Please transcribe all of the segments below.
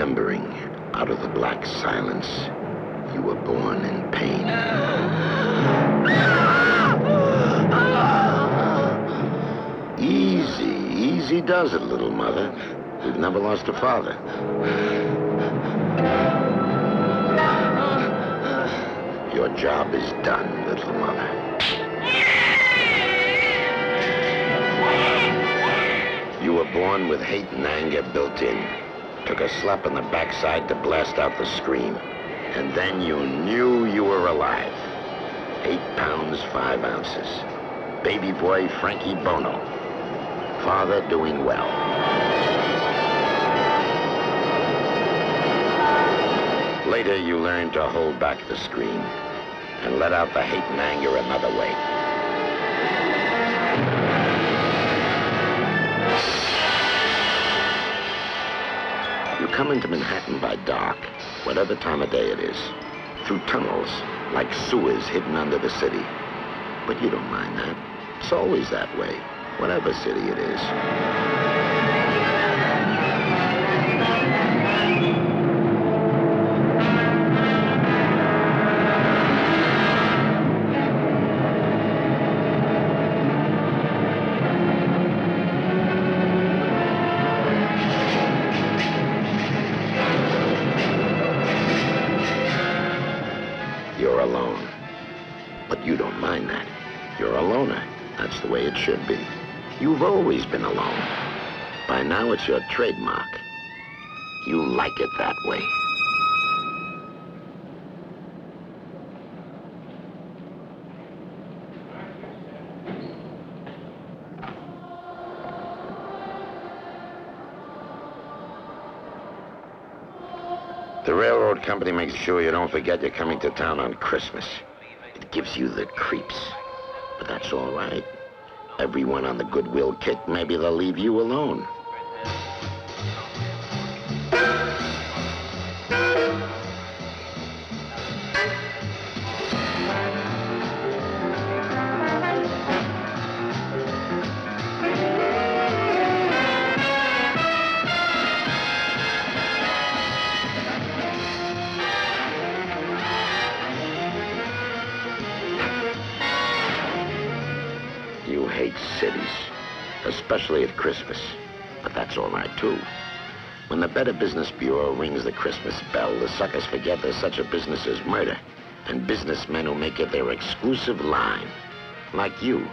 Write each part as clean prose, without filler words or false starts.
Remembering, out of the black silence, you were born in pain. Easy does it, little mother. We've never lost a father. Your job is done, little mother. You were born with hate and anger built in. Took a slap on the backside to blast out the scream. And then you knew you were alive. 8 pounds, 5 ounces. Baby boy Frankie Bono. Father doing well. Later, you learned to hold back the scream and let out the hate and anger another way. You come into Manhattan by dark, whatever time of day it is, through tunnels, like sewers hidden under the city. But you don't mind that. It's always that way, whatever city it is. You're alone. But you don't mind that. You're a loner. That's the way it should be. You've always been alone. By now, it's your trademark. You like it that way. The railroad company makes sure you don't forget you're coming to town on Christmas. It gives you the creeps. But that's all right. Everyone on the goodwill kick, maybe they'll leave you alone. You hate cities, especially at Christmas. But that's all right, too. When the Better Business Bureau rings the Christmas bell, the suckers forget there's such a business as murder, and businessmen who make it their exclusive line. Like you,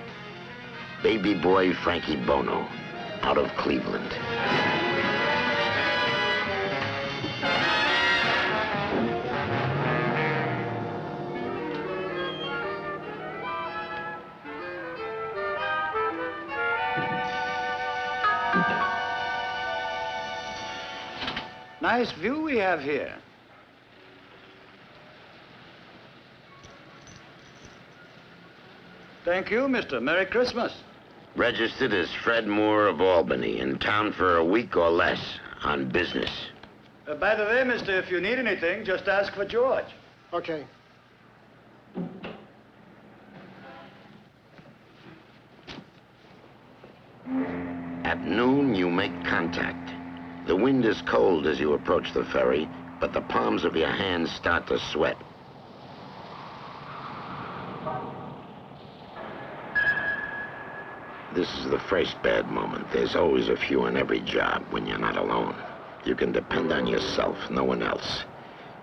baby boy Frankie Bono, out of Cleveland. Nice view we have here. Thank you, mister. Merry Christmas. Registered as Fred Moore of Albany, in town for a week or less, on business. By the way, mister, if you need anything, just ask for George. Okay. At noon, you make contact. The wind is cold as you approach the ferry, but the palms of your hands start to sweat. This is the first bad moment. There's always a few on every job when you're not alone. You can depend on yourself, no one else.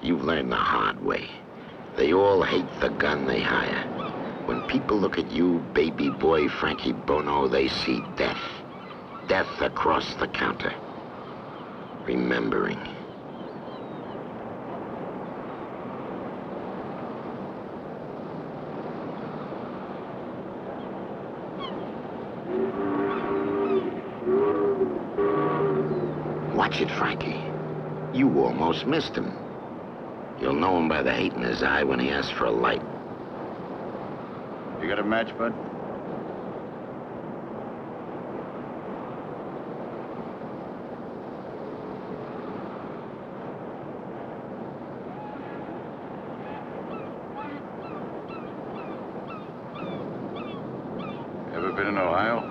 You've learned the hard way. They all hate the gun they hire. When people look at you, baby boy Frankie Bono, they see death. Death across the counter. Remembering. Watch it, Frankie. You almost missed him. You'll know him by the hate in his eye when he asks for a light. You got a match, bud? Ever been in Ohio?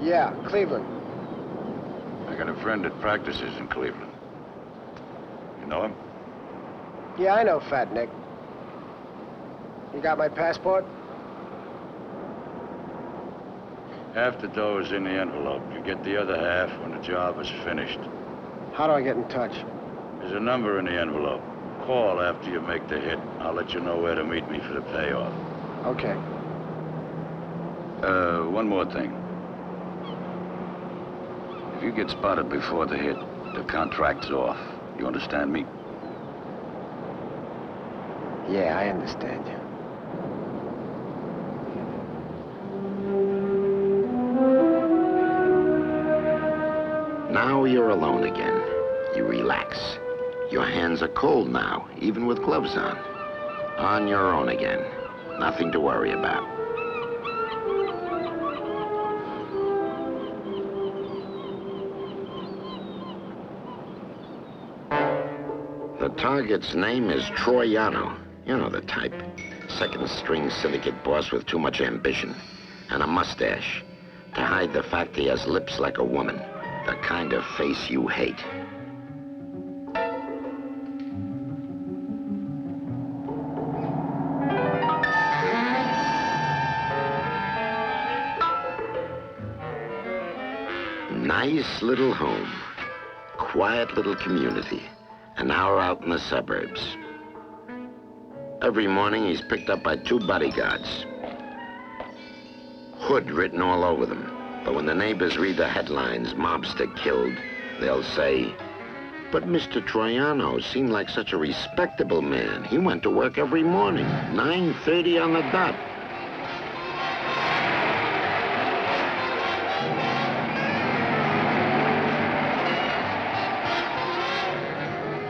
Yeah, Cleveland. I got a friend that practices in Cleveland. You know him? Yeah, I know Fat Nick. You got my passport? Half the dough is in the envelope. You get the other half when the job is finished. How do I get in touch? There's a number in the envelope. Call after you make the hit. I'll let you know where to meet me for the payoff. Okay. One more thing. If you get spotted before the hit, the contract's off. You understand me? Yeah, I understand you. Now you're alone again. You relax. Your hands are cold now, even with gloves on. On your own again. Nothing to worry about. The target's name is Troiano. You know the type. Second-string syndicate boss with too much ambition. And a mustache. To hide the fact he has lips like a woman. The kind of face you hate. Nice little home. Quiet little community. An hour out in the suburbs. Every morning he's picked up by 2 bodyguards. Hood written all over them. But when the neighbors read the headlines, mobster killed, they'll say, but Mr. Troiano seemed like such a respectable man. He went to work every morning, 9:30 on the dot.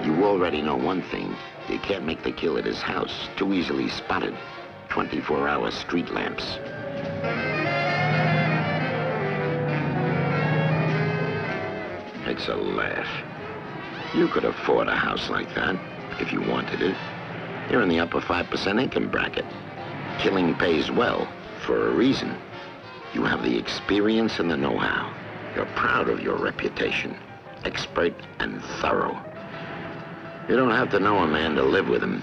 You already know one thing. You can't make the kill at his house. Too easily spotted. 24-hour street lamps. It's a laugh. You could afford a house like that, if you wanted it. You're in the upper 5% income bracket. Killing pays well, for a reason. You have the experience and the know-how. You're proud of your reputation. Expert and thorough. You don't have to know a man to live with him,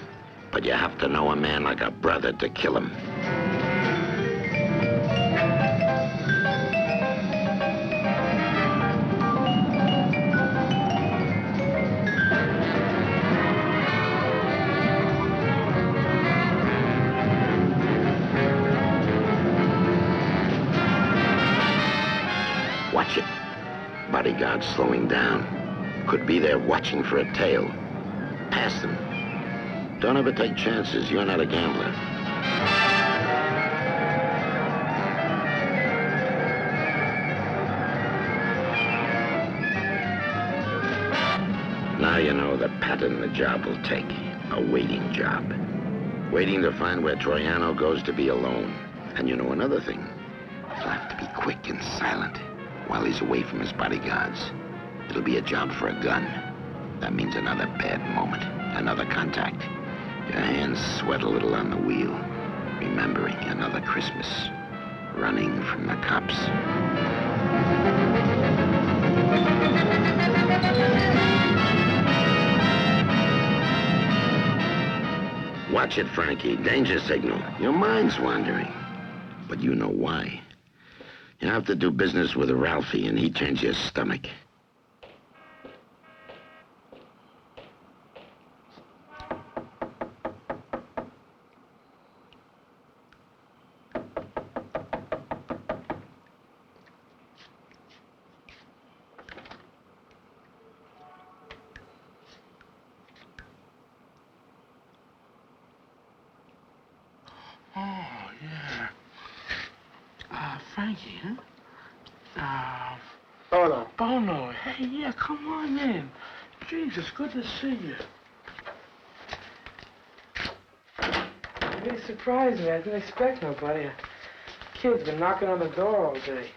but you have to know a man like a brother to kill him. Watch it. Bodyguard slowing down. Could be there watching for a tail. Pass them. Don't ever take chances. You're not a gambler. Now you know the pattern the job will take. A waiting job. Waiting to find where Troiano goes to be alone. And you know another thing. He'll have to be quick and silent while he's away from his bodyguards. It'll be a job for a gun. That means another bad moment, another contact. Your hands sweat a little on the wheel, remembering another Christmas, running from the cops. Watch it, Frankie. Danger signal. Your mind's wandering. But you know why. You have to do business with Ralphie, and he turns your stomach. Oh, yeah. Frankie, huh? Bono. Bono. Hey, yeah, come on in. Jesus, good to see you. You really surprised me. I didn't expect nobody. Kid's been knocking on the door all day,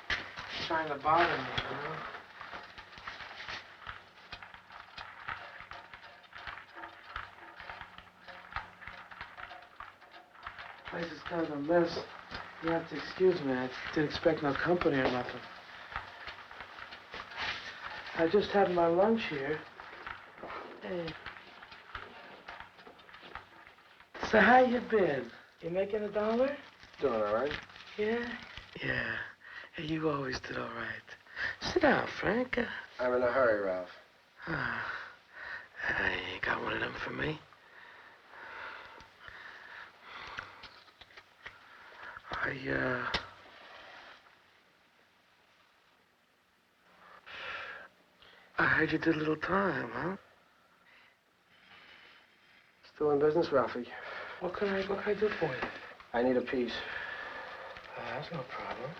trying to bother me, you know? Place is kind of a mess. You have to excuse me. I didn't expect no company or nothing. I just had my lunch here. Hey. So how you been? You making $1? Doing all right. Yeah? Yeah. Hey, you always did all right. Sit down, Frank. I'm in a hurry, Ralph. You got one of them for me? I heard you did a little time, huh? Still in business, Ralphie? What can I do for you? I need a piece. That's no problem.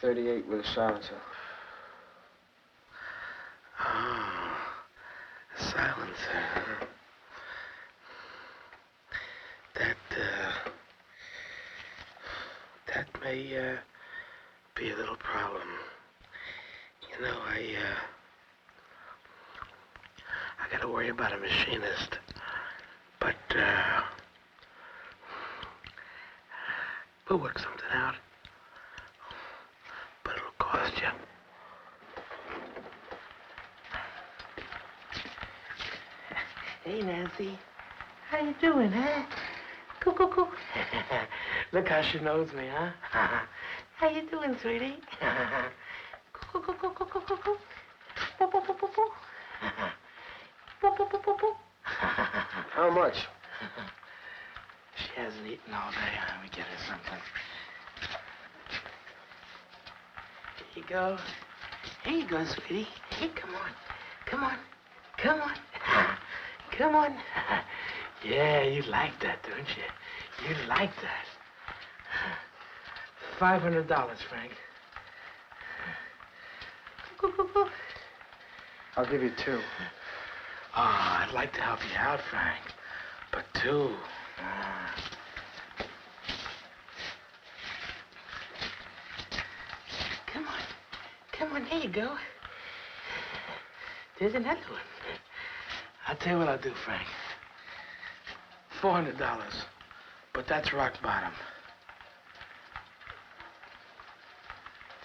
38 with a silencer. Oh, a silencer, huh? That may, be a little problem. You know, I gotta worry about a machinist. But, we'll work something out. But it'll cost you. Hey, Nancy. How you doing, huh? Cool. Look how she knows me, huh? How you doing, sweetie? Cool. How much? She hasn't eaten all day. Let me get her something. Here you go. Here you go, sweetie. Hey, come on. Yeah, you like that, don't you? You like that. $500, Frank. I'll give you 2. Oh, I'd like to help you out, Frank. But 2. Come on, here you go. There's another one. I'll tell you what I'll do, Frank. $400, but that's rock bottom.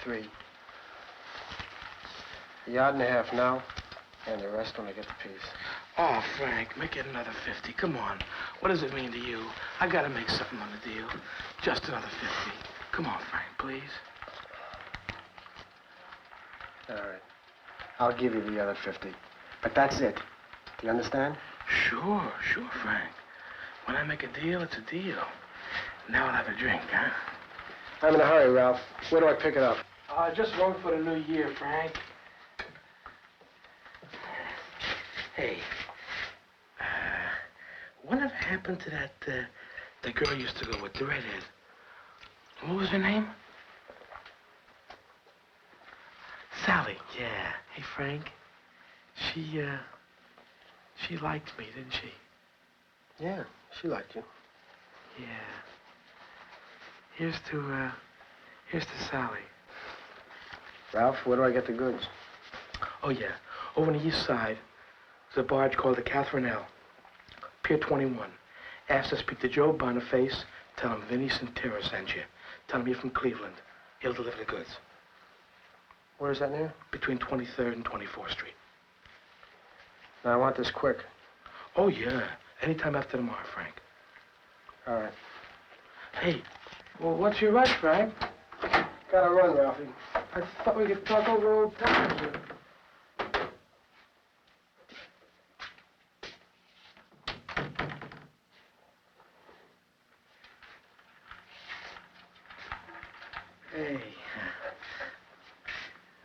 3. A yard and a half now, and the rest when I get the piece. Oh, Frank, make it another 50. Come on. What does it mean to you? I gotta make something on the deal. Just another 50. Come on, Frank, please. All right. I'll give you the other 50. But that's it. Do you understand? Sure, Frank. When I make a deal, it's a deal. Now I'll have a drink, huh? I'm in a hurry, Ralph. Where do I pick it up? Just one for the new year, Frank. Hey, whatever happened to that, the girl you used to go with, the redhead? What was her name? Sally, yeah. Hey, Frank, she liked me, didn't she? Yeah, she liked you. Yeah. Here's to Sally. Ralph, where do I get the goods? Oh, yeah. Over on the east side, there's a barge called the Catherine L. Pier 21. Ask to speak to Joe Boniface. Tell him Vinny Santero sent you. Tell him you're from Cleveland. He'll deliver the goods. Where's that near? Between 23rd and 24th Street. Now, I want this quick. Oh, yeah. Anytime after tomorrow, Frank. All right. Hey, well, what's your rush, Frank? Gotta run, Ralphie. I thought we could talk over old times. Hey,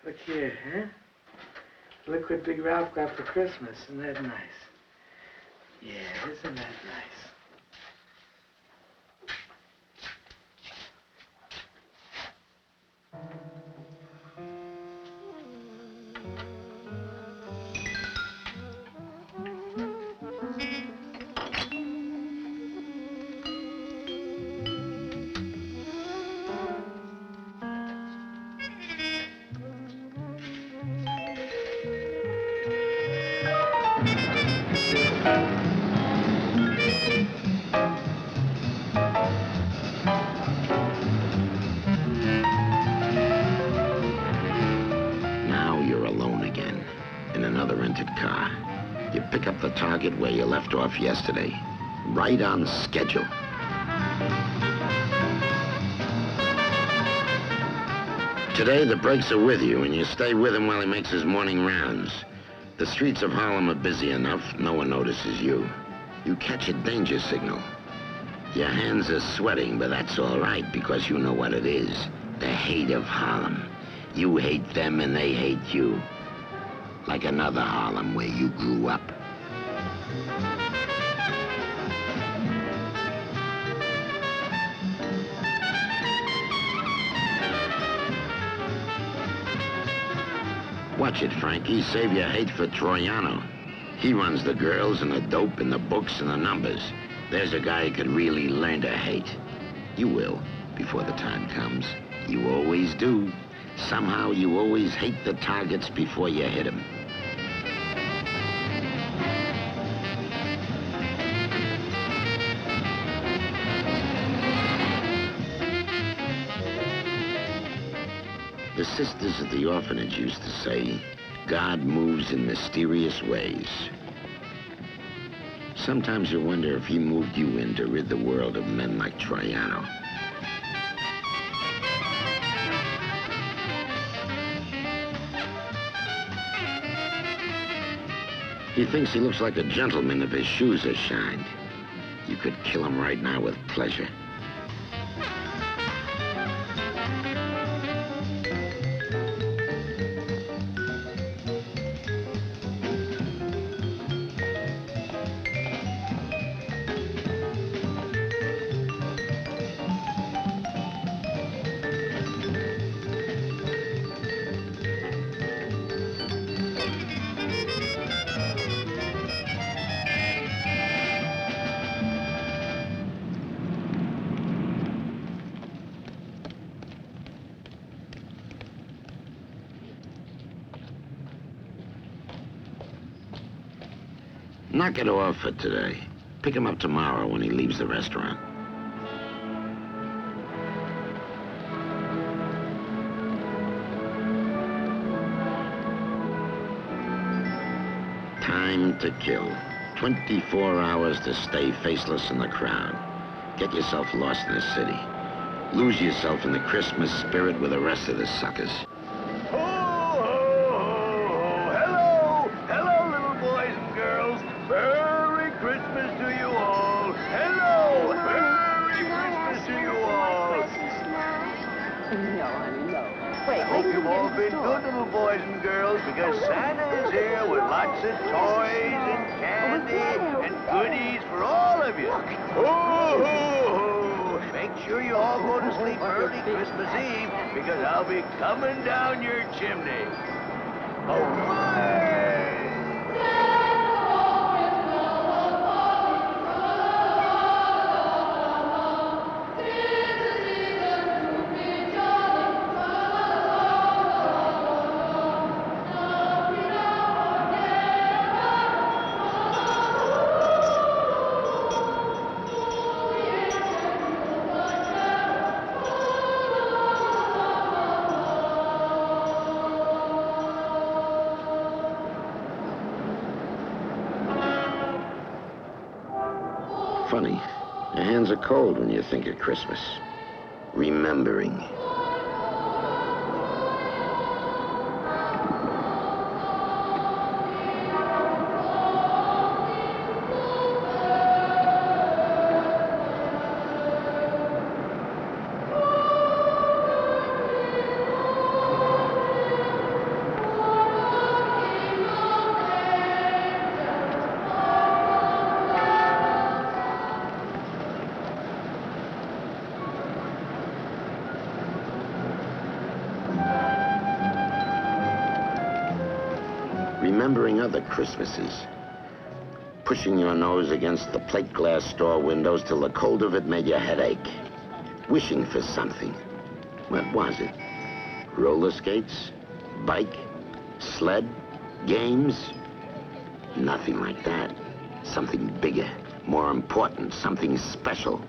look here, huh? Look what Big Ralph got for Christmas. Isn't that nice? Yeah, isn't that nice? left off yesterday. Right on schedule. Today, the brakes are with you, and you stay with him while he makes his morning rounds. The streets of Harlem are busy enough, no one notices you. You catch a danger signal. Your hands are sweating, but that's all right, because you know what it is. The hate of Harlem. You hate them, and they hate you. Like another Harlem where you grew up. Watch it, Frankie. Save your hate for Troiano. He runs the girls and the dope and the books and the numbers. There's a guy who could really learn to hate. You will, before the time comes. You always do. Somehow you always hate the targets before you hit them. The sisters at the orphanage used to say, God moves in mysterious ways. Sometimes you wonder if he moved you in to rid the world of men like Troiano. He thinks he looks like a gentleman if his shoes are shined. You could kill him right now with pleasure. Knock it off for today. Pick him up tomorrow when he leaves the restaurant. Time to kill. 24 hours to stay faceless in the crowd. Get yourself lost in the city. Lose yourself in the Christmas spirit with the rest of the suckers. Hope you've all been good little boys and girls, because Santa is here with lots of toys and candy and goodies for all of you. Ho, ho, ho! Make sure you all go to sleep early Christmas Eve, because I'll be coming down your chimney. Away! Funny, your hands are cold when you think of Christmas. Remembering. Remembering other Christmases. Pushing your nose against the plate glass store windows till the cold of it made your head ache. Wishing for something. What was it? Roller skates? Bike? Sled? Games? Nothing like that. Something bigger, more important, something special.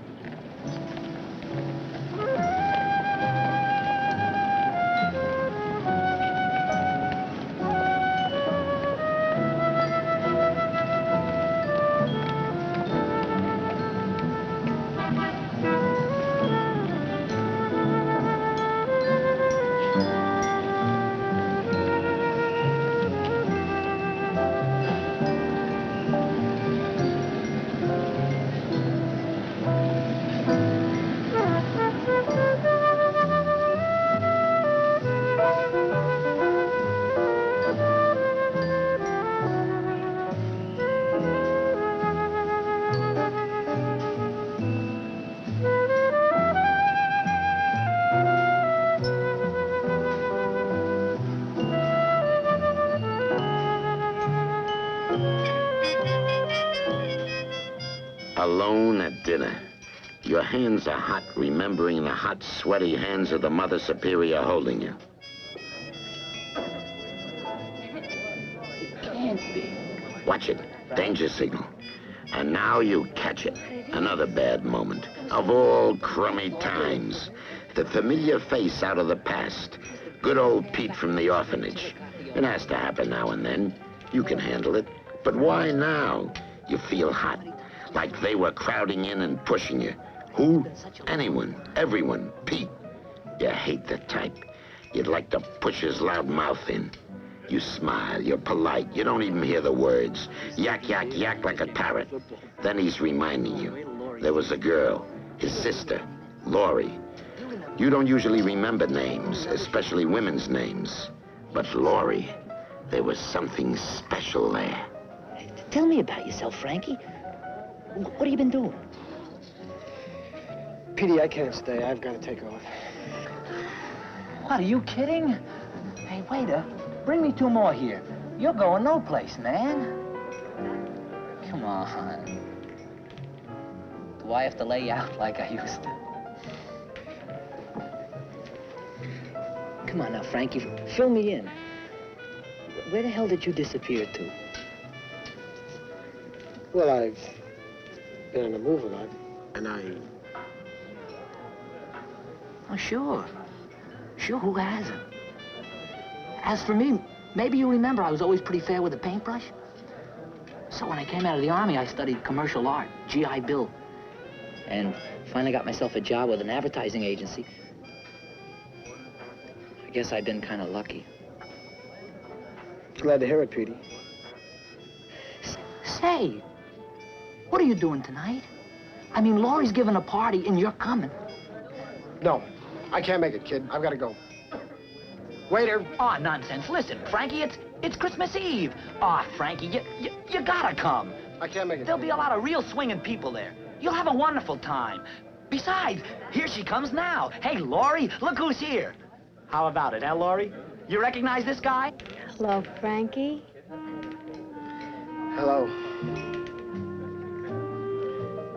Alone at dinner. Your hands are hot, remembering the hot, sweaty hands of the Mother Superior holding you. It can't be. Watch it. Danger signal. And now you catch it. Another bad moment. Of all crummy times. The familiar face out of the past. Good old Pete from the orphanage. It has to happen now and then. You can handle it. But why now? You feel hot. Like they were crowding in and pushing you. Who? Anyone. Everyone. Pete. You hate the type. You'd like to push his loud mouth in. You smile. You're polite. You don't even hear the words. Yak, yak, yak like a parrot. Then he's reminding you. There was a girl. His sister. Laurie. You don't usually remember names, especially women's names. But Laurie, there was something special there. Tell me about yourself, Frankie. What have you been doing? Petey, I can't stay. I've got to take off. What, are you kidding? Hey, waiter, bring me 2 more here. You're going no place, man. Come on. Do I have to lay you out like I used to? Come on now, Frankie, fill me in. Where the hell did you disappear to? Well, I've been in a movie lot, and Oh, sure. Sure, who hasn't? As for me, maybe you remember I was always pretty fair with a paintbrush. So when I came out of the Army, I studied commercial art, G.I. Bill. And finally got myself a job with an advertising agency. I guess I've been kind of lucky. Glad to hear it, Petey. Say, what are you doing tonight? I mean, Laurie's giving a party and you're coming. No, I can't make it, kid. I've got to go. Waiter. Oh, nonsense. Listen, Frankie, it's Christmas Eve. Oh, Frankie, you gotta come. I can't make it. There'll be a lot of real swinging people there. You'll have a wonderful time. Besides, here she comes now. Hey, Laurie, look who's here. How about it, Laurie? You recognize this guy? Hello, Frankie. Hello.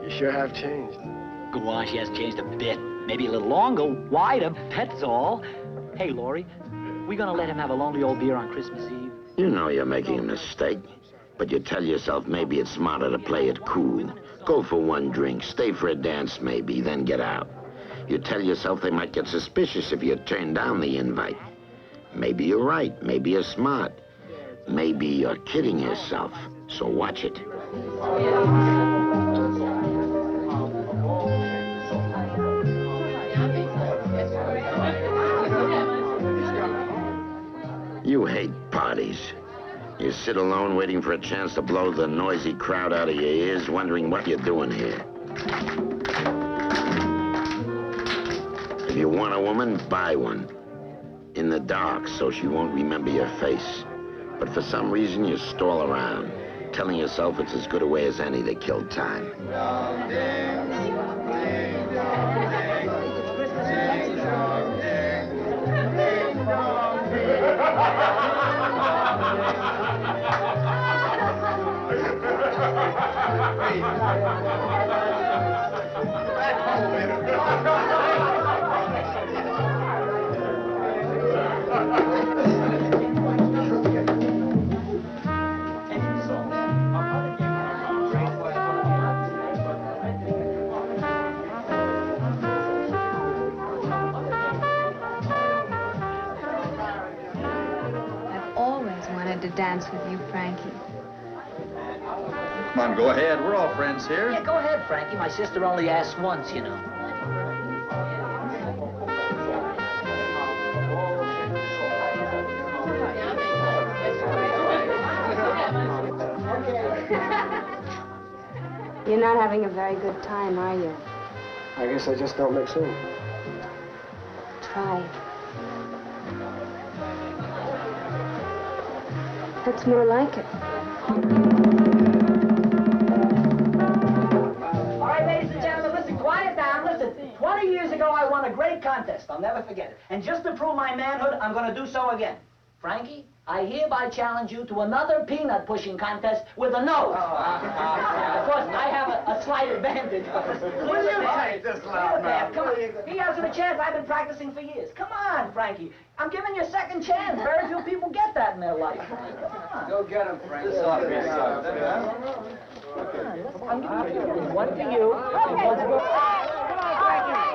You sure have changed. Go on, she has changed a bit. Maybe a little longer, wider, that's all. Hey, Laurie, we gonna let him have a lonely old beer on Christmas Eve? You know you're making a mistake. But you tell yourself maybe it's smarter to play it cool. Go for 1 drink, stay for a dance maybe, then get out. You tell yourself they might get suspicious if you turn down the invite. Maybe you're right, maybe you're smart. Maybe you're kidding yourself, so watch it. You hate parties. You sit alone waiting for a chance to blow the noisy crowd out of your ears, wondering what you're doing here. If you want a woman, buy one. In the dark, so she won't remember your face. But for some reason, you stall around, telling yourself it's as good a way as any to kill time. To dance with you, Frankie. Come on, go ahead. We're all friends here. Yeah, go ahead, Frankie. My sister only asked once, you know. You're not having a very good time, are you? I guess I just don't mix in. Try. That's more like it. All right, ladies and gentlemen, listen, quiet down, listen. 20 years ago, I won a great contest. I'll never forget it. And just to prove my manhood, I'm going to do so again. Frankie, I hereby challenge you to another peanut pushing contest with a nose. Of course, I have a slight advantage. Will you take this loudmouth? Come on. He hasn't a chance. I've been practicing for years. Come on, Frankie. I'm giving you a second chance. Very few people get that in their life. Come on. Go get him, Frank. This ought to be I'm giving you one for you. Okay. Let's go. Come on, Frankie.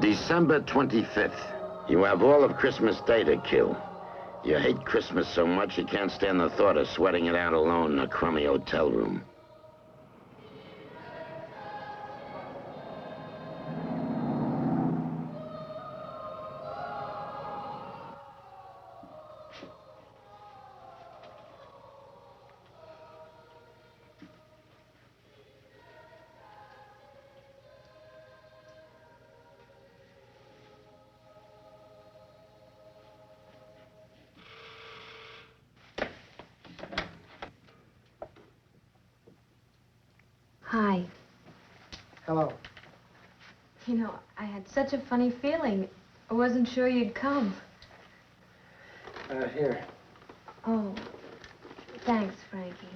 December 25th. You have all of Christmas Day to kill. You hate Christmas so much you can't stand the thought of sweating it out alone in a crummy hotel room. Hi. Hello. You know, I had such a funny feeling. I wasn't sure you'd come. Here. Oh, thanks, Frankie.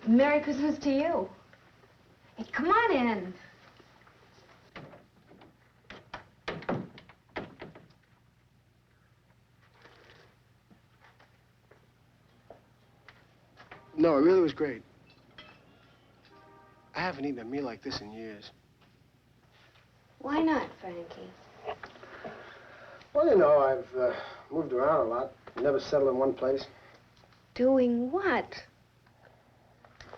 Merry Christmas to you. Hey, come on in. No, it really was great. I haven't eaten a meal like this in years. Why not, Frankie? Well, you know, I've moved around a lot. Never settled in one place. Doing what?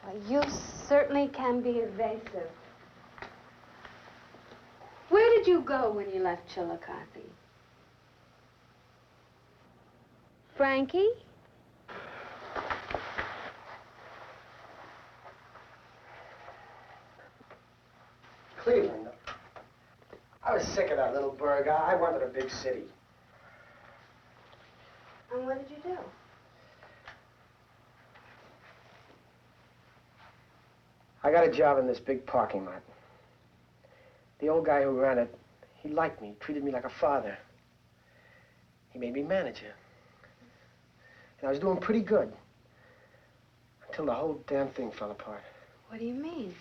Well, you certainly can be evasive. Where did you go when you left Chillicothe? Frankie? Cleveland. I was sick of that little burg. I wanted a big city. And what did you do? I got a job in this big parking lot. The old guy who ran it, he liked me, treated me like a father. He made me manager. And I was doing pretty good. Until the whole damn thing fell apart. What do you mean?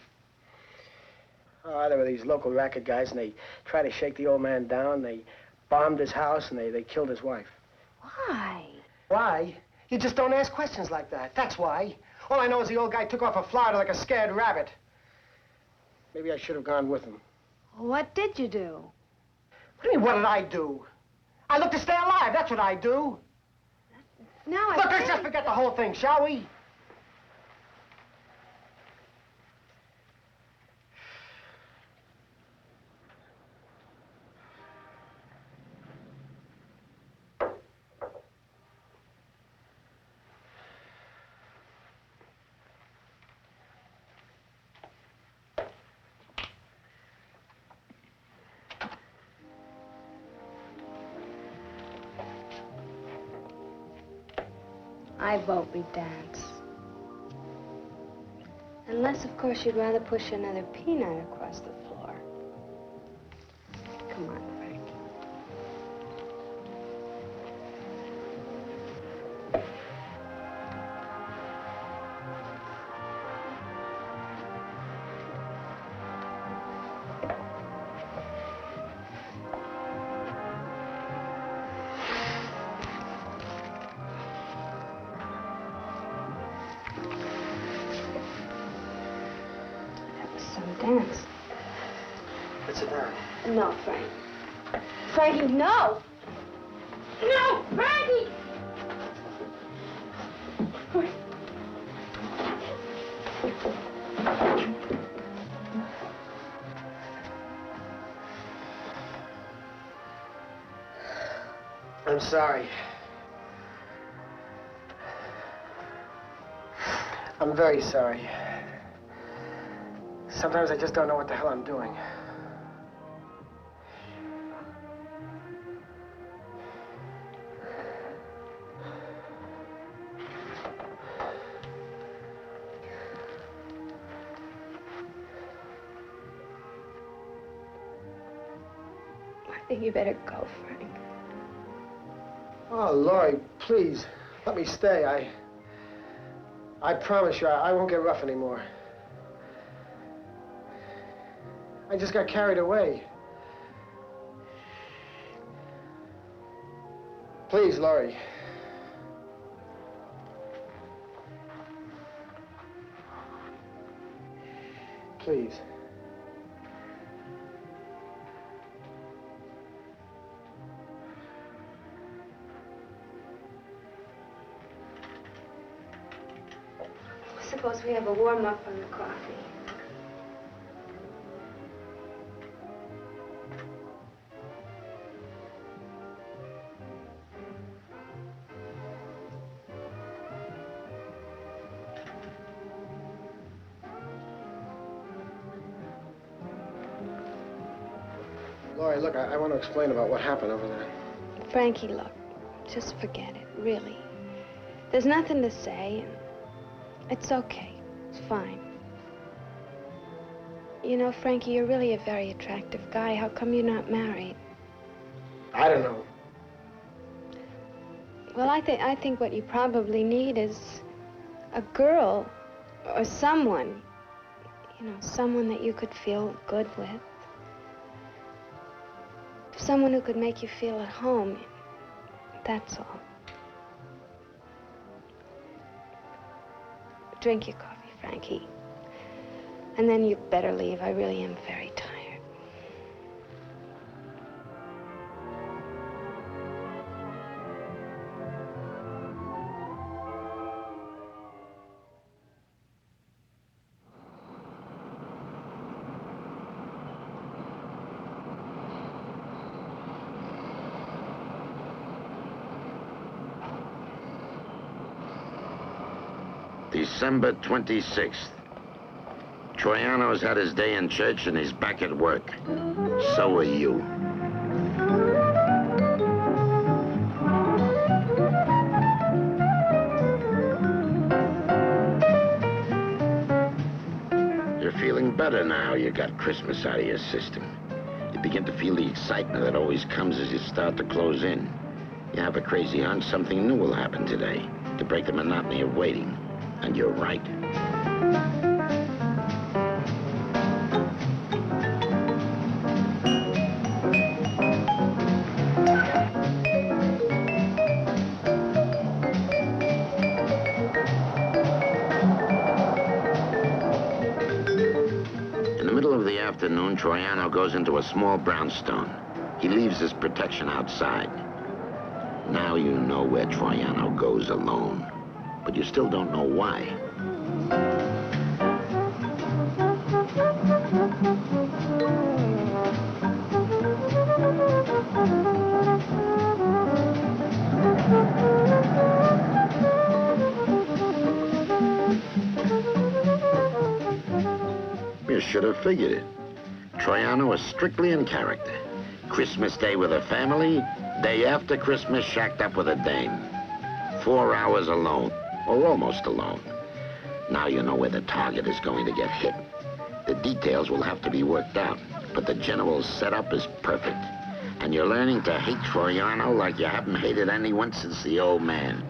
Oh, there were these local racket guys, and they tried to shake the old man down. They bombed his house, and they killed his wife. Why? Why? You just don't ask questions like that. That's why. All I know is the old guy took off for Florida like a scared rabbit. Maybe I should have gone with him. What did you do? What do you mean, what did I do? I look to stay alive. That's what I do. Now I Look, let's think... just forget the whole thing, shall we? I vote we dance. Unless, of course, you'd rather push another peanut across the floor. Come on, Frankie. dance. Let's sit down. No, Frank. Frankie, no! No, Frankie! I'm sorry. I'm very sorry. Sometimes I just don't know what the hell I'm doing. I think you better go, Frank. Oh, Laurie, please, let me stay. I promise you, I won't get rough anymore. I just got carried away. Please, Laurie. Please. Suppose we have a warm-up on the coffee. Laurie, look, I want to explain about what happened over there. Frankie, look, just forget it, really. There's nothing to say, and it's okay. It's fine. You know, Frankie, you're really a very attractive guy. How come you're not married? I don't know. Well, I think what you probably need is a girl or someone, you know, someone that you could feel good with. Someone who could make you feel at home. That's all. Drink your coffee, Frankie. And then you'd better leave. I really am very tired. December 26th. Troiano's had his day in church and he's back at work. So are you. You're feeling better now you got Christmas out of your system. You begin to feel the excitement that always comes as you start to close in. You have a crazy hunch something new will happen today to break the monotony of waiting. And you're right. In the middle of the afternoon, Troiano goes into a small brownstone. He leaves his protection outside. Now you know where Troiano goes alone. But you still don't know why. You should have figured it. Troiano is strictly in character. Christmas Day with a family, day after Christmas shacked up with a dame. 4 hours alone. Or almost alone. Now you know where the target is going to get hit. The details will have to be worked out, but the general setup is perfect. And you're learning to hate Troiano like you haven't hated anyone since the old man.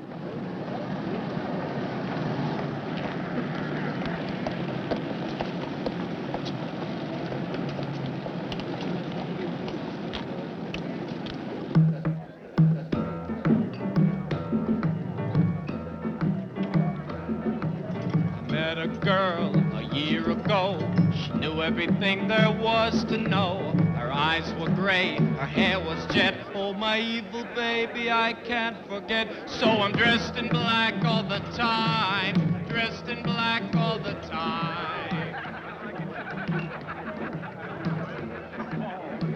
She knew everything there was to know. Her eyes were gray, her hair was jet. Oh, my evil baby, I can't forget. So I'm dressed in black all the time. Dressed in black all the time.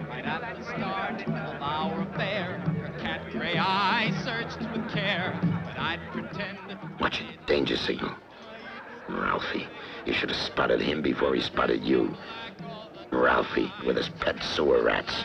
Right at the start of our affair, her cat gray eyes searched with care. But I'd pretend. Watch it. Danger signal. Ralphie, you should have spotted him before he spotted you. Ralphie with his pet sewer rats.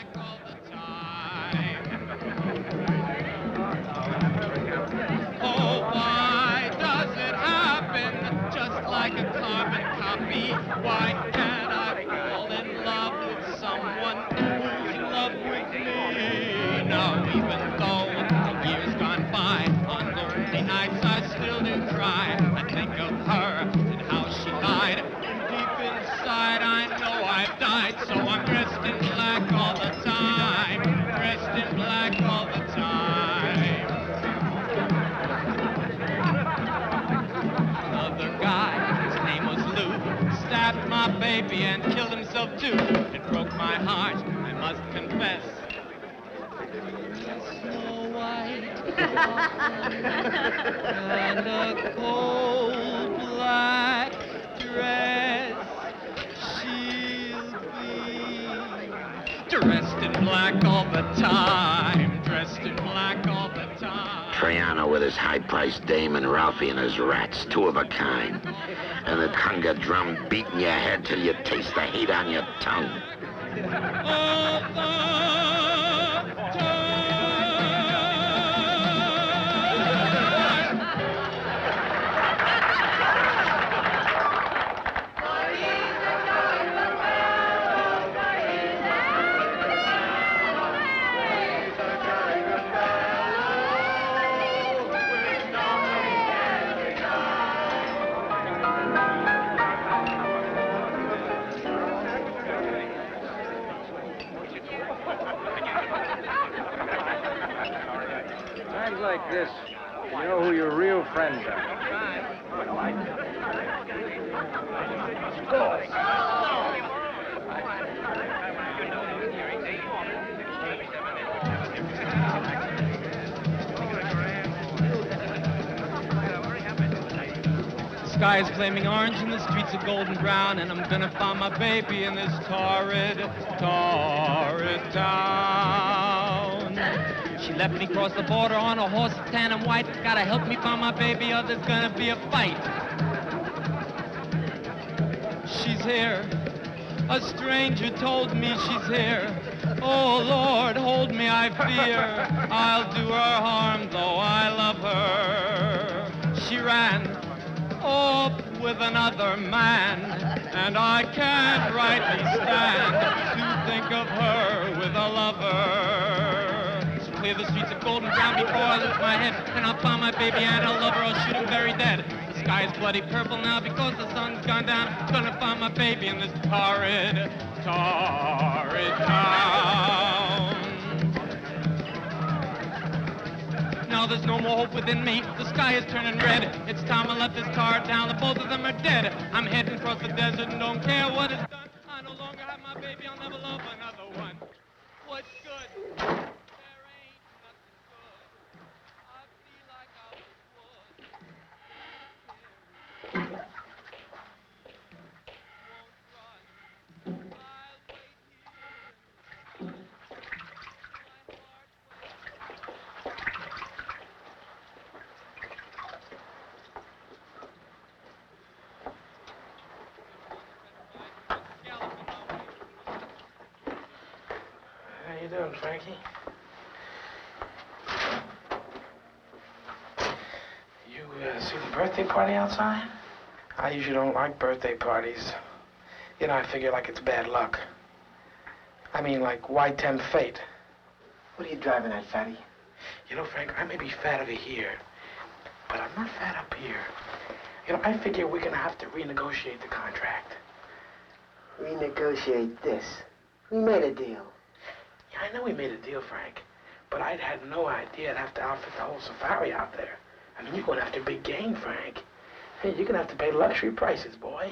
Oh, why does it happen just like a carbon copy? Why can't I fall in love with someone who's in love with me? Now, even though the years gone by, on lonely nights I still do cry. I think of her and how she died. And deep inside I know I've died. So I'm dressed in black all the time. Dressed in black all the time. Another guy, his name was Lou, stabbed my baby and killed himself too. It broke my heart, I must confess. Snow White and a cold black dress. She'll be dressed in black all the time. Dressed in black all the time. Triano with his high-priced dame and Ralphie and his rats, two of a kind. And the conga drum beating your head till you taste the heat on your tongue. All the time. Times like this, you know who your real friends are. The sky is flaming orange and the streets are golden brown, and I'm gonna find my baby in this torrid, torrid town. She left me across the border on a horse of tan and white. Gotta help me find my baby or there's gonna be a fight. She's here. A stranger told me she's here. Oh, Lord, hold me, I fear. I'll do her harm, though I love her. She ran off with another man, and I can't rightly stand to think of her with a lover. So clear the streets of golden brown before I lose my head, and I'll find my baby and I'll love her, I'll shoot him very dead. The sky is bloody purple now because the sun's gone down. Gonna find my baby in this torrid, torrid town. Now there's no more hope within me. The sky is turning red. It's time I let this car down. The both of them are dead. I'm heading across the desert and don't care what is done. I no longer have my baby. I'll never love another one. What's good? There ain't nothing good. I feel like I would. Won't run. I'll wait here. How you doing, Frankie? You see the birthday party outside? I usually don't like birthday parties. You know, I figure like it's bad luck. I mean, like, why tempt fate? What are you driving at, fatty? You know, Frank, I may be fat over here, but I'm not fat up here. You know, I figure we're gonna have to renegotiate the contract. Renegotiate this. We made a deal. Yeah, I know we made a deal, Frank, but I'd had no idea I'd have to outfit the whole safari out there. I mean, you're going after big game, Frank. Hey, you're gonna have to pay luxury prices, boy.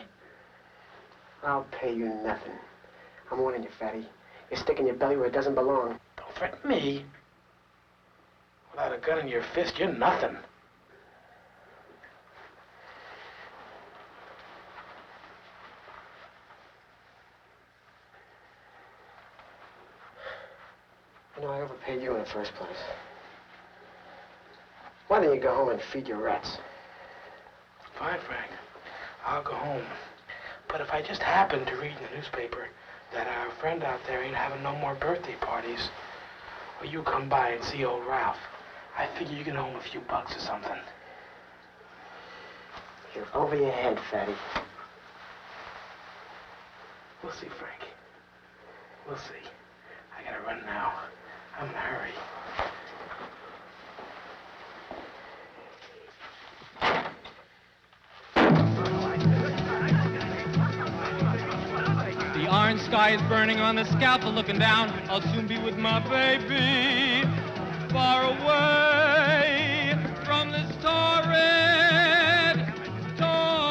I'll pay you nothing. I'm warning you, fatty. You're sticking your belly where it doesn't belong. Don't threaten me. Without a gun in your fist, you're nothing. You know, I overpaid you in the first place. Why don't you go home and feed your rats? Fine, Frank. I'll go home. But if I just happen to read in the newspaper that our friend out there ain't having no more birthday parties, or you come by and see old Ralph, I figure you get home a few bucks or something. You're over your head, fatty. We'll see, Frank. We'll see. I gotta run now. I'm in a hurry. The orange sky is burning on the scaffold looking down. I'll soon be with my baby, far away from this torrid town.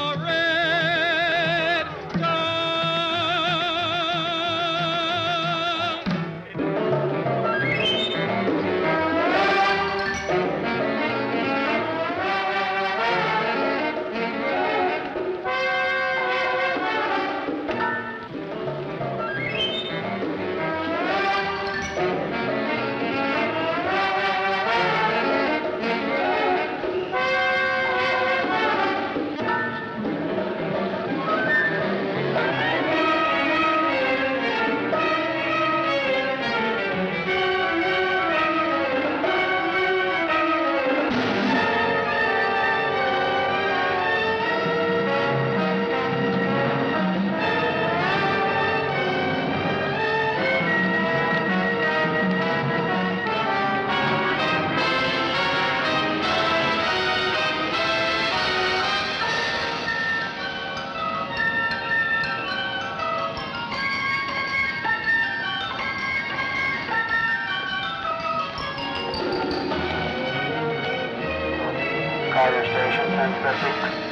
Fire station 1050.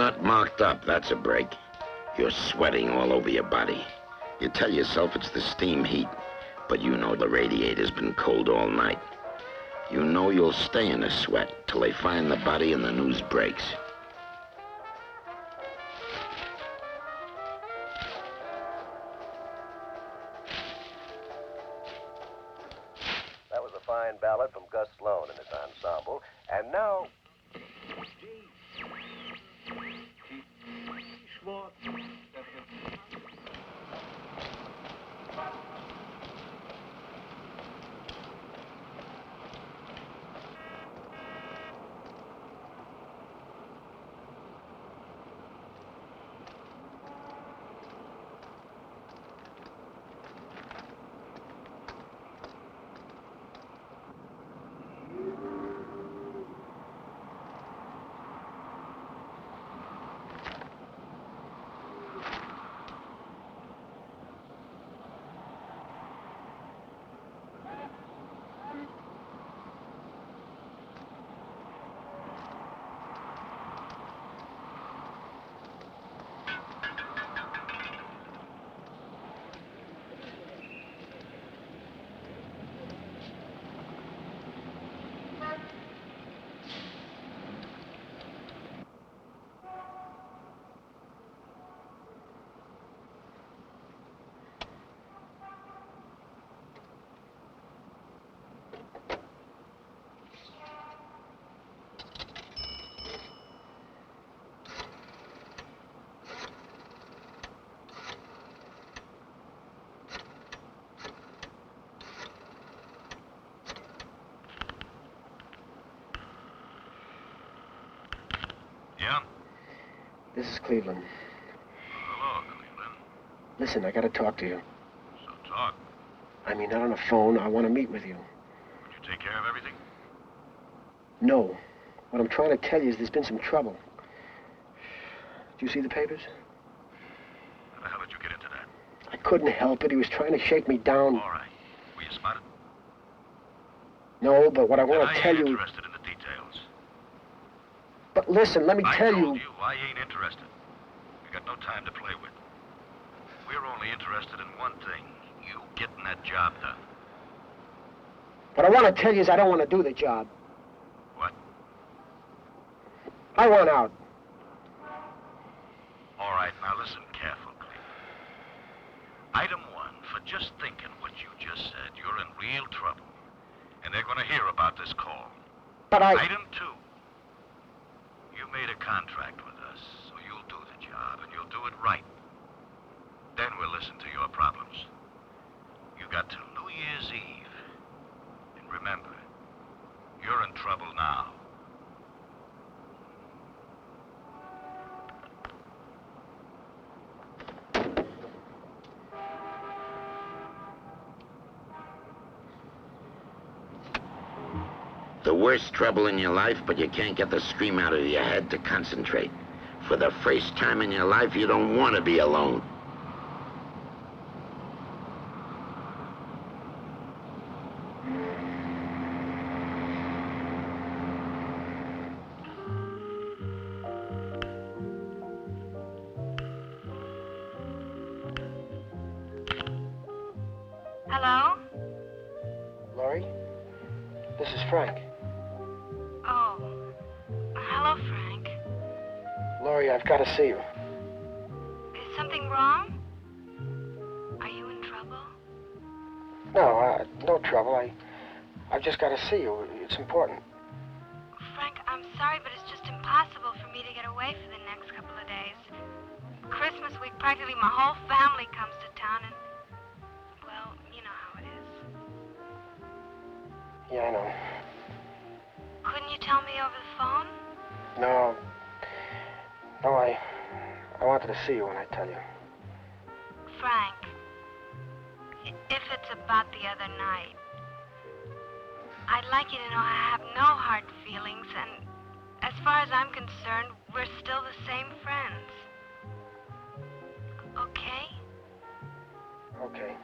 not marked up, that's a break. You're sweating all over your body. You tell yourself it's the steam heat, but you know the radiator's been cold all night. You know you'll stay in a sweat till they find the body and the news breaks. That was a fine ballad from Gus Sloan and his ensemble. And now... Yeah? This is Cleveland. Hello, Cleveland. Listen, I gotta talk to you. So talk. I mean, not on the phone. I want to meet with you. Would you take care of everything? No. What I'm trying to tell you is there's been some trouble. Did you see the papers? How the hell did you get into that? I couldn't help it. He was trying to shake me down. All right. Were you spotted? No, but what I want Then to tell I ain't you... interested in the details. But listen, let me tell I you... told you I ain't interested. We got no time to play with. We're only interested in one thing. You getting that job done. What I want to tell you is I don't want to do the job. What? I want out. All right, now listen careful, Cleve. Item 1, for just thinking what you just said, you're in real trouble. And they're going to hear about this call. But Item 2, you made a contract with us, so you'll do the job, and you'll do it right. Then we'll listen to your problems. You got till New Year's Eve. And remember, you're in trouble now. The worst trouble in your life, but you can't get the scream out of your head to concentrate. For the first time in your life, you don't want to be alone. Hello? Laurie? This is Frank. Oh. Hello, Frank. Laurie, I've got to see you. Is something wrong? Are you in trouble? No, no trouble. I've just got to see you. It's important. Frank, I'm sorry, but it's just impossible for me to get away for the next couple of days. Christmas week, practically my whole family comes to town, and, well, you know how it is. Yeah, I know. Couldn't you tell me over the phone? No. No, I wanted to see you when I tell you. Frank, if it's about the other night, I'd like you to know I have no hard feelings, and as far as I'm concerned, we're still the same friends. Okay? Okay.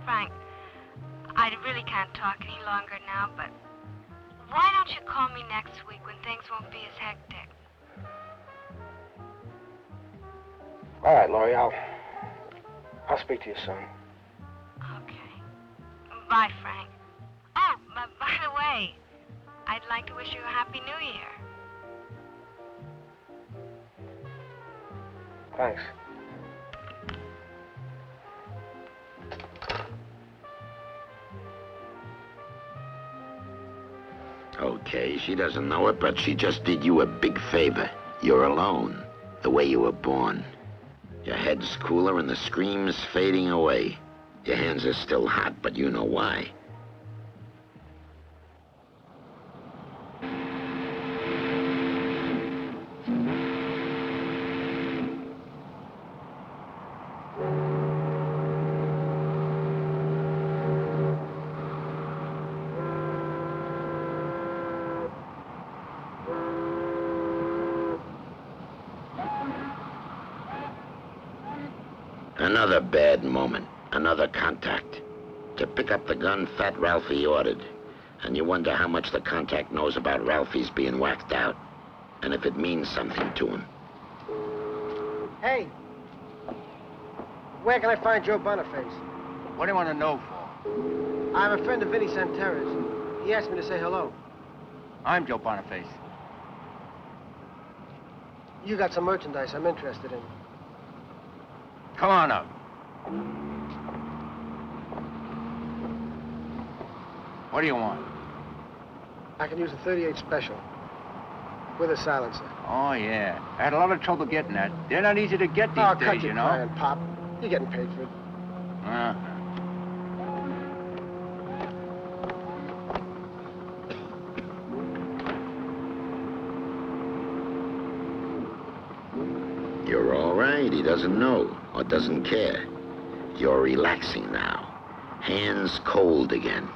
Frank, I really can't talk any longer now, but why don't you call me next week when things won't be as hectic? All right, Laurie, I'll speak to you soon. Okay. Bye, Frank. Oh, by the way, I'd like to wish you a Happy New Year. Thanks. Okay, she doesn't know it, but she just did you a big favor. You're alone, the way you were born. Your head's cooler and the scream's fading away. Your hands are still hot, but you know why. Another bad moment, another contact. To pick up the gun Fat Ralphie ordered. And you wonder how much the contact knows about Ralphie's being whacked out. And if it means something to him. Hey, where can I find Joe Boniface? What do you want to know for? I'm a friend of Vinnie Santeras. He asked me to say hello. I'm Joe Boniface. You got some merchandise I'm interested in. Come on up. What do you want? I can use a .38 special. With a silencer. Oh, yeah. I had a lot of trouble getting that. They're not easy to get these Oh, days, cut you your know. crying, Pop. You're getting paid for it. You're all right. He doesn't know or doesn't care. You're relaxing now. Hands cold again.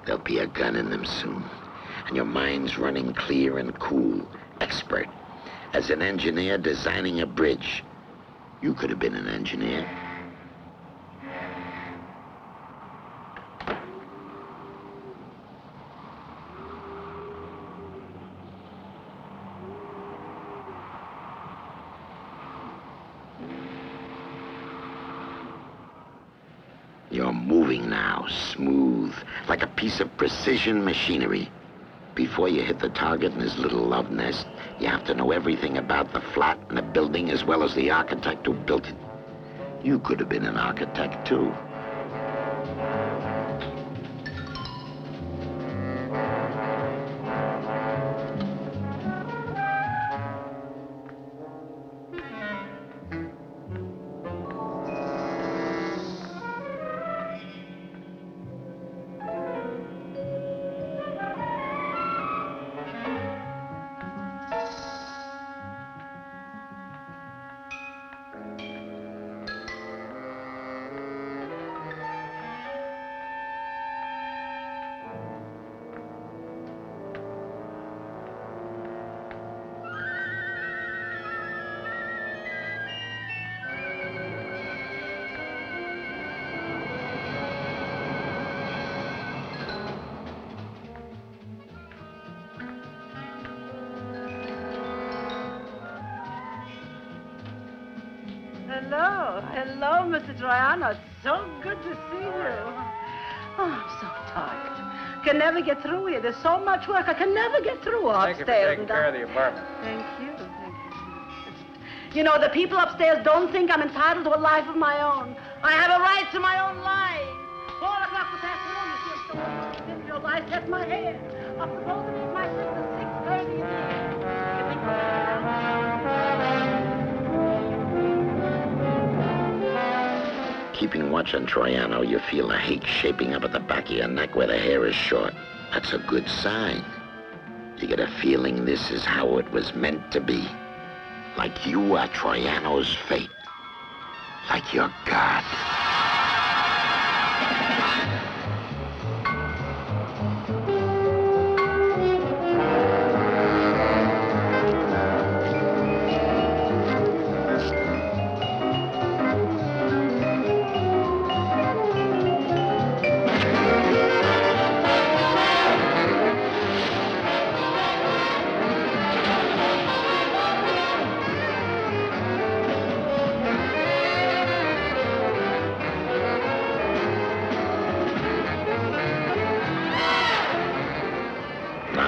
There'll be a gun in them soon. And your mind's running clear and cool. Expert. As an engineer designing a bridge. You could have been an engineer. You're moving now, smooth, like a piece of precision machinery. Before you hit the target in his little love nest, you have to know everything about the flat and the building as well as the architect who built it. You could have been an architect, too. Hello, Mr. Troiano. It's so good to see you. Oh, I'm so tired. Can never get through here. There's so much work. I can never get through upstairs. Thank you for taking care of the apartment. Thank you. You know, the people upstairs don't think I'm entitled to a life of my own. I have a right to my own life. 4 o'clock this afternoon, you see, I'm so I set my hair. I'm supposed to meet my sister 6:30 in the evening. You think Keeping watch on Troiano, you feel a hate shaping up at the back of your neck where the hair is short. That's a good sign. You get a feeling this is how it was meant to be. Like you are Troiano's fate. Like your God.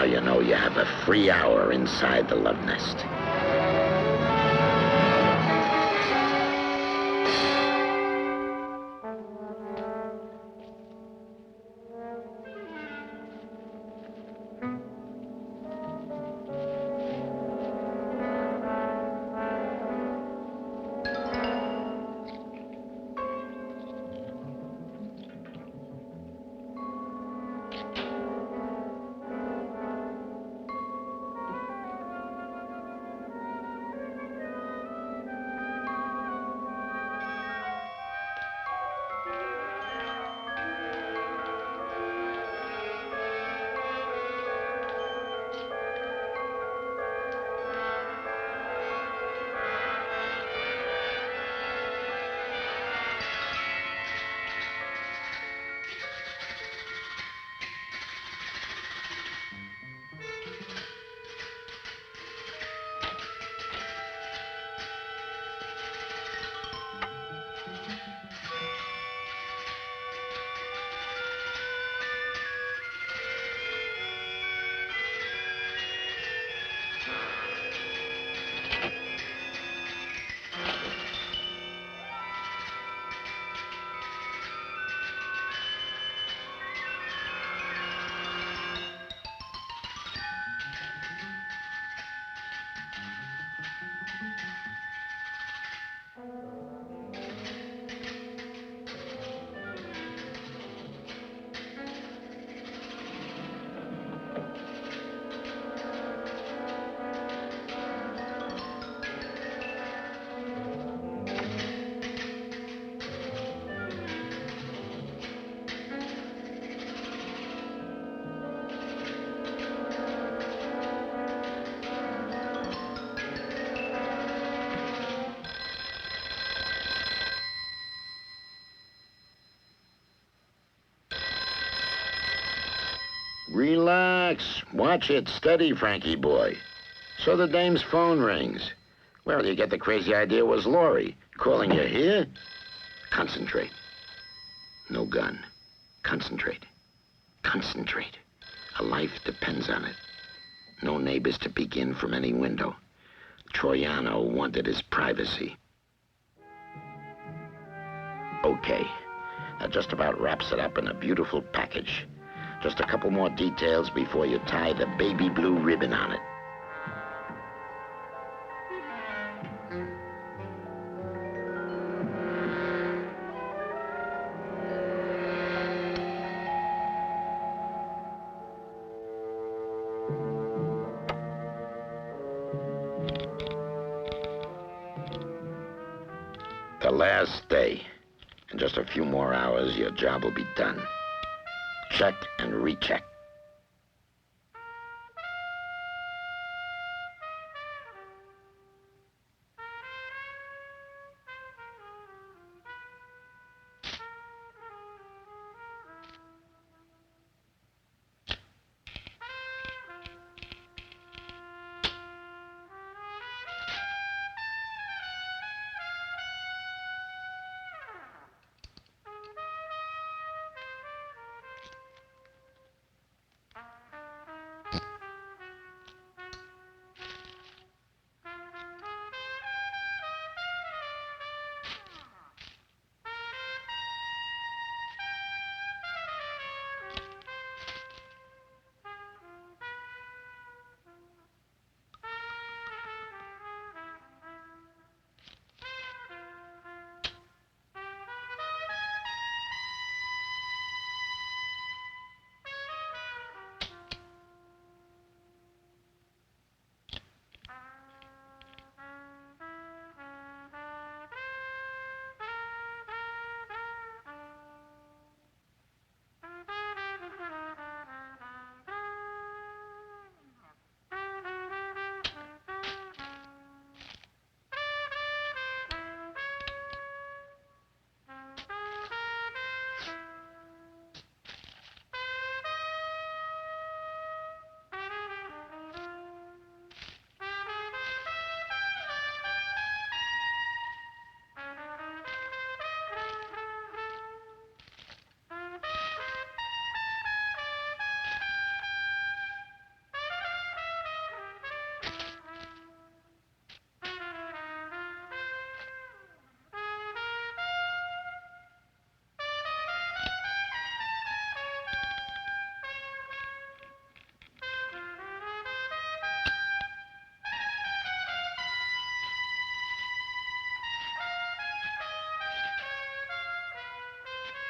Now you know you have a free hour inside the love nest. Relax. Watch it steady, Frankie boy. So the dame's phone rings. Well, you get the crazy idea it was Laurie calling you here. Concentrate. No gun. Concentrate. Concentrate. A life depends on it. No neighbors to peek in from any window. Troiano wanted his privacy. Okay. That just about wraps it up in a beautiful package. Just a couple more details before you tie the baby blue ribbon on it. The last day. In just a few more hours, your job will be done. Check and recheck.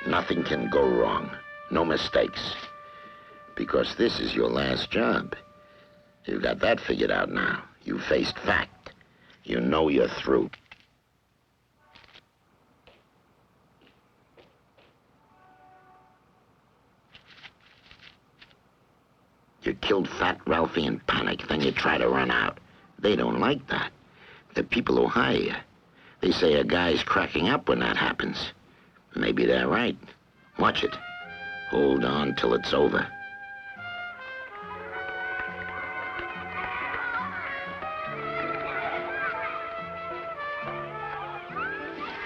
Nothing can go wrong. No mistakes. Because this is your last job. You got that figured out now. You faced fact. You know you're through. You killed Fat Ralphie in panic, then you try to run out. They don't like that. The people who hire you, they say a guy's cracking up when that happens. Maybe they're right. Watch it. Hold on till it's over.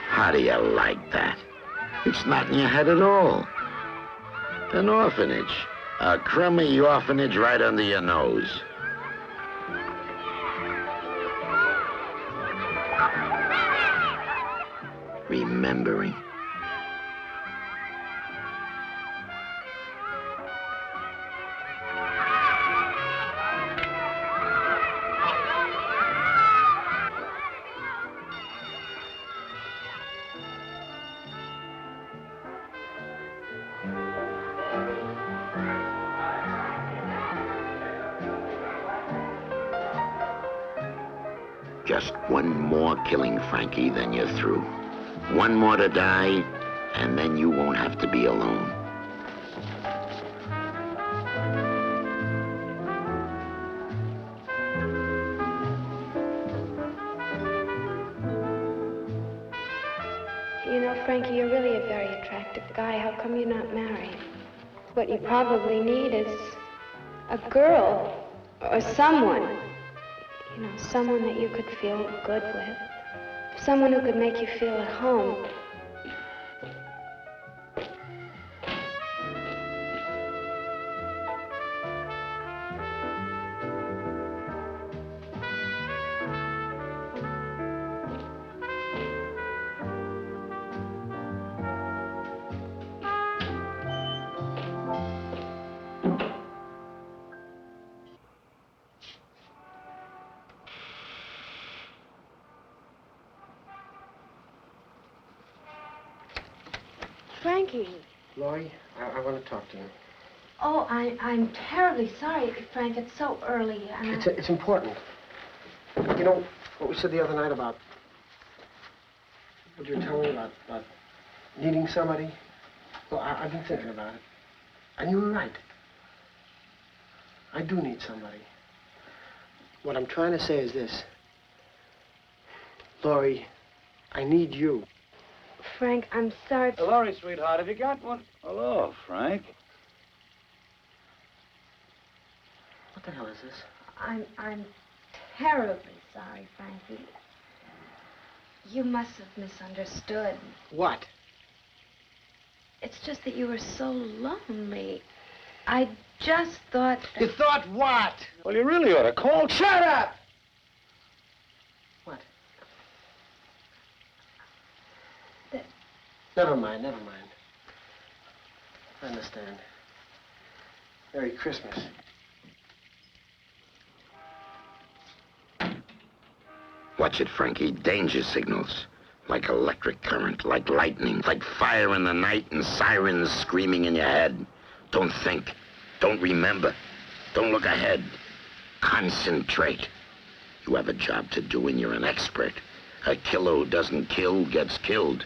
How do you like that? It's not in your head at all. An orphanage. A crummy orphanage right under your nose. Remembering. Just one more killing, Frankie, then you're through. One more to die, and then you won't have to be alone. You know, Frankie, you're really a very attractive guy. How come you're not married? What you probably need is a girl or someone. You know, someone that you could feel good with. Someone who could make you feel at home. Frankie. Laurie, I want to talk to you. Oh, I'm terribly sorry, Frank. It's so early. It's important. You know what we said the other night about what you were telling me about needing somebody? Well, I've been thinking about it. And you were right. I do need somebody. What I'm trying to say is this. Laurie, I need you. Frank, I'm sorry. Laurie, sweetheart, have you got one? Hello, Frank. What the hell is this? I'm terribly sorry, Frankie. You must have misunderstood. What? It's just that you were so lonely. I just thought that... You thought what? Well, you really ought to call. Shut up! What? Never mind. I understand. Merry Christmas. Watch it, Frankie. Danger signals. Like electric current, like lightning, like fire in the night and sirens screaming in your head. Don't think. Don't remember. Don't look ahead. Concentrate. You have a job to do and you're an expert. A killer who doesn't kill gets killed.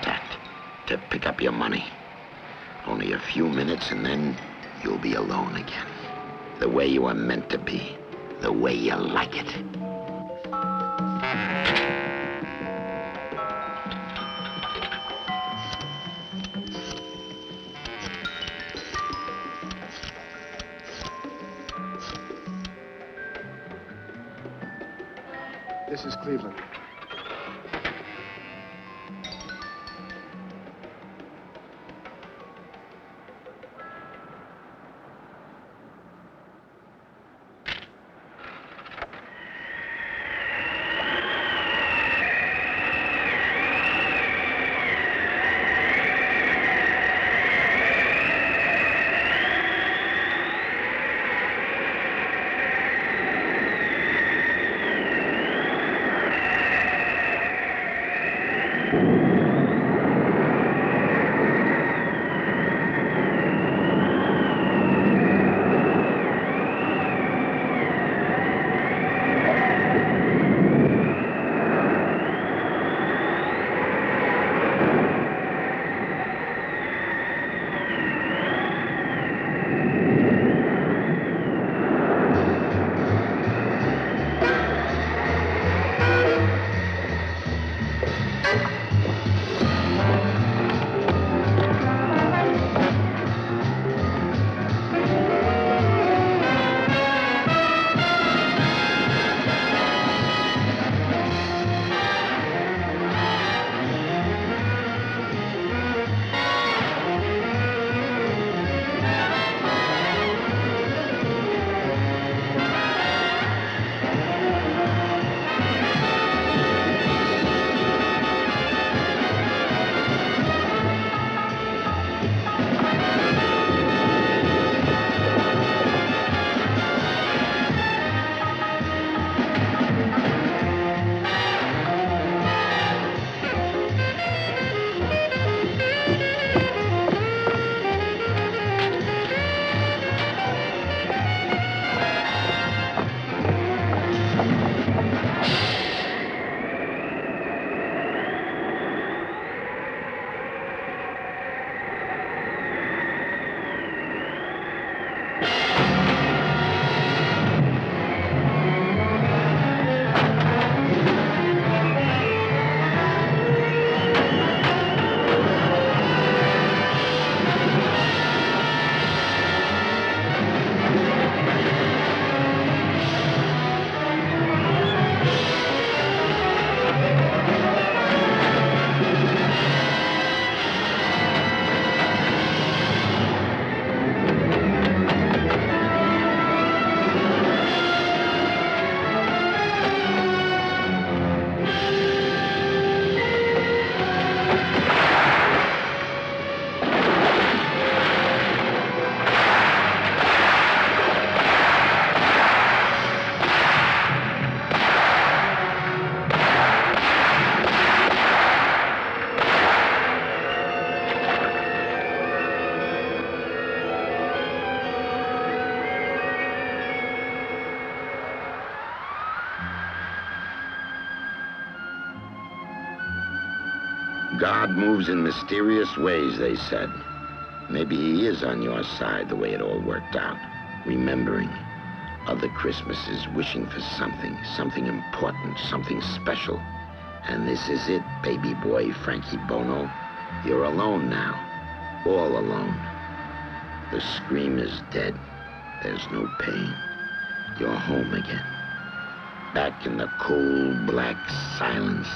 contact to pick up your money. Only a few minutes and then you'll be alone again. The way you are meant to be. The way you like it. This is Cleveland. God moves in mysterious ways, they said. Maybe he is on your side the way it all worked out. Remembering other Christmases, wishing for something important, something special. And this is it, baby boy Frankie Bono. You're alone now, all alone. The scream is dead. There's no pain. You're home again. Back in the cold, black silence.